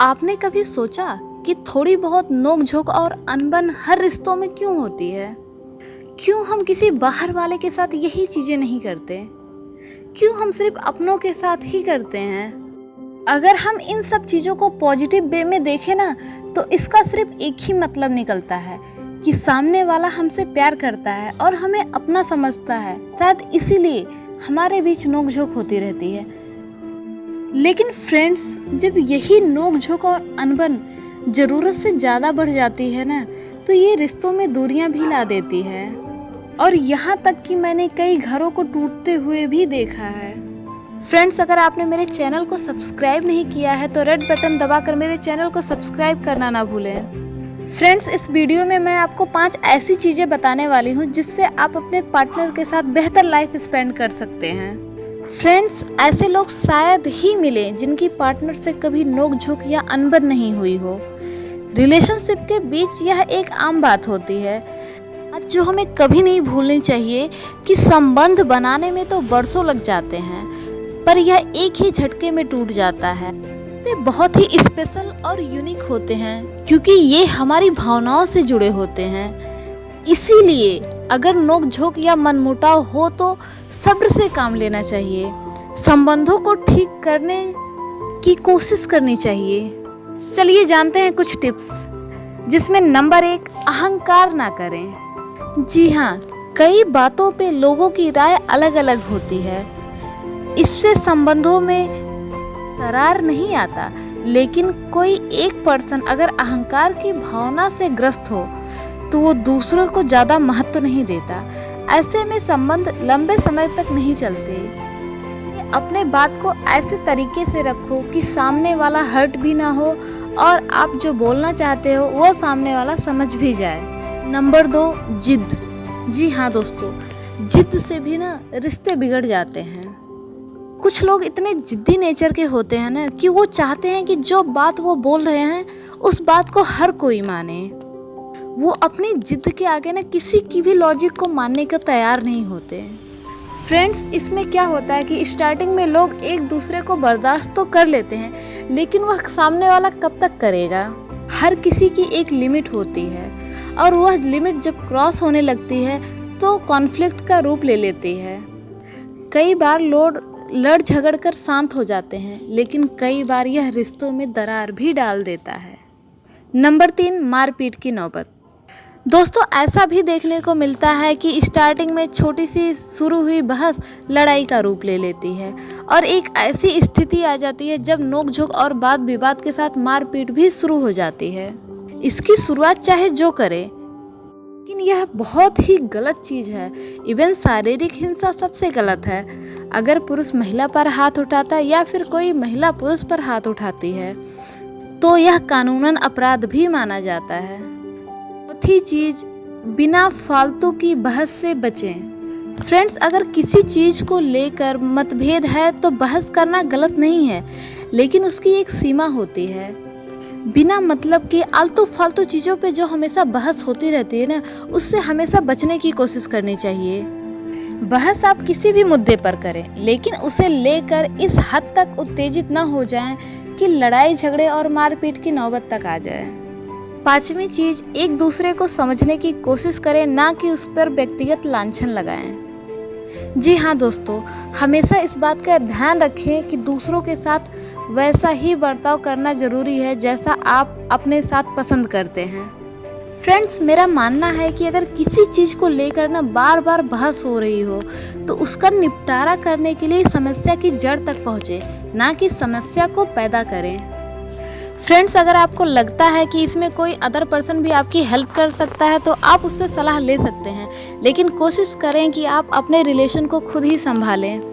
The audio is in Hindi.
आपने कभी सोचा कि थोड़ी बहुत नोक-झोंक और अनबन हर रिश्तों में क्यों होती है? क्यों हम किसी बाहर वाले के साथ यही चीज़ें नहीं करते? क्यों हम सिर्फ अपनों के साथ ही करते हैं? अगर हम इन सब चीज़ों को पॉजिटिव वे में देखें ना, तो इसका सिर्फ एक ही मतलब निकलता है कि सामने वाला हमसे प्यार करता है और हमें अपना समझता है। शायद इसीलिए हमारे बीच नोक-झोंक होती रहती है। लेकिन फ्रेंड्स, जब यही नोक-झोंक और अनबन ज़रूरत से ज़्यादा बढ़ जाती है ना, तो ये रिश्तों में दूरियां भी ला देती है। और यहाँ तक कि मैंने कई घरों को टूटते हुए भी देखा है। फ्रेंड्स, अगर आपने मेरे चैनल को सब्सक्राइब नहीं किया है तो रेड बटन दबाकर मेरे चैनल को सब्सक्राइब करना ना भूलें। फ्रेंड्स, इस वीडियो में मैं आपको 5 ऐसी चीज़ें बताने वाली हूँ जिससे आप अपने पार्टनर के साथ बेहतर लाइफ स्पेंड कर सकते हैं। फ्रेंड्स, ऐसे लोग शायद ही मिलें जिनकी पार्टनर से कभी नोक-झोंक या अनबन नहीं हुई हो। रिलेशनशिप के बीच यह एक आम बात होती है। आज जो हमें कभी नहीं भूलनी चाहिए कि संबंध बनाने में तो बरसों लग जाते हैं, पर यह एक ही झटके में टूट जाता है। ये बहुत ही स्पेशल और यूनिक होते हैं क्योंकि ये हमारी भावनाओं से जुड़े होते हैं। इसीलिए अगर नोक-झोंक या मनमुटाव हो तो सब्र से काम लेना चाहिए। संबंधों को ठीक करने की कोशिश करनी चाहिए। चलिए जानते हैं कुछ टिप्स, जिसमें नंबर 1, अहंकार ना करें। जी हाँ, कई बातों पे लोगों की राय अलग अलग होती है। इससे संबंधों में दरार नहीं आता, लेकिन कोई एक पर्सन अगर अहंकार की भावना से ग्रस्त हो तो वो दूसरों को ज़्यादा महत्व नहीं देता। ऐसे में संबंध लंबे समय तक नहीं चलते। अपने बात को ऐसे तरीके से रखो कि सामने वाला हर्ट भी ना हो और आप जो बोलना चाहते हो वो सामने वाला समझ भी जाए। नंबर 2, जिद। जी हाँ दोस्तों, जिद से भी ना रिश्ते बिगड़ जाते हैं। कुछ लोग इतने जिद्दी नेचर के होते हैं ना कि वो चाहते हैं कि जो बात वो बोल रहे हैं उस बात को हर कोई माने। वो अपनी जिद के आगे ना किसी की भी लॉजिक को मानने को तैयार नहीं होते। फ्रेंड्स, इसमें क्या होता है कि स्टार्टिंग में लोग एक दूसरे को बर्दाश्त तो कर लेते हैं, लेकिन वह सामने वाला कब तक करेगा? हर किसी की एक लिमिट होती है और वह लिमिट जब क्रॉस होने लगती है तो कॉन्फ्लिक्ट का रूप ले लेती है। कई बार लोग लड़ झगड़ कर शांत हो जाते हैं, लेकिन कई बार यह रिश्तों में दरार भी डाल देता है। नंबर 3, मारपीट की नौबत। दोस्तों, ऐसा भी देखने को मिलता है कि स्टार्टिंग में छोटी सी शुरू हुई बहस लड़ाई का रूप ले लेती है और एक ऐसी स्थिति आ जाती है जब नोक-झोंक और वाद विवाद के साथ मारपीट भी शुरू हो जाती है। इसकी शुरुआत चाहे जो करे, लेकिन यह बहुत ही गलत चीज़ है। इवन शारीरिक हिंसा सबसे गलत है। अगर पुरुष महिला पर हाथ उठाता है या फिर कोई महिला पुरुष पर हाथ उठाती है तो यह कानूनन अपराध भी माना जाता है। चौथी चीज़, बिना फालतू की बहस से बचें। फ्रेंड्स, अगर किसी चीज़ को लेकर मतभेद है तो बहस करना गलत नहीं है, लेकिन उसकी एक सीमा होती है। बिना मतलब के आलतू फालतू चीज़ों पे जो हमेशा बहस होती रहती है ना, उससे हमेशा बचने की कोशिश करनी चाहिए। बहस आप किसी भी मुद्दे पर करें, लेकिन उसे लेकर इस हद तक उत्तेजित ना हो जाएं कि लड़ाई झगड़े और मारपीट की नौबत तक आ जाए। 5वीं चीज़, एक दूसरे को समझने की कोशिश करें, ना कि उस पर व्यक्तिगत लांछन लगाएं। जी हाँ दोस्तों, हमेशा इस बात का ध्यान रखें कि दूसरों के साथ वैसा ही बर्ताव करना ज़रूरी है जैसा आप अपने साथ पसंद करते हैं। फ्रेंड्स, मेरा मानना है कि अगर किसी चीज़ को लेकर ना बार बार बहस हो रही हो तो उसका निपटारा करने के लिए समस्या की जड़ तक पहुँचे, ना कि समस्या को पैदा करें। फ्रेंड्स, अगर आपको लगता है कि इसमें कोई अदर पर्सन भी आपकी हेल्प कर सकता है तो आप उससे सलाह ले सकते हैं, लेकिन कोशिश करें कि आप अपने रिलेशन को खुद ही संभालें।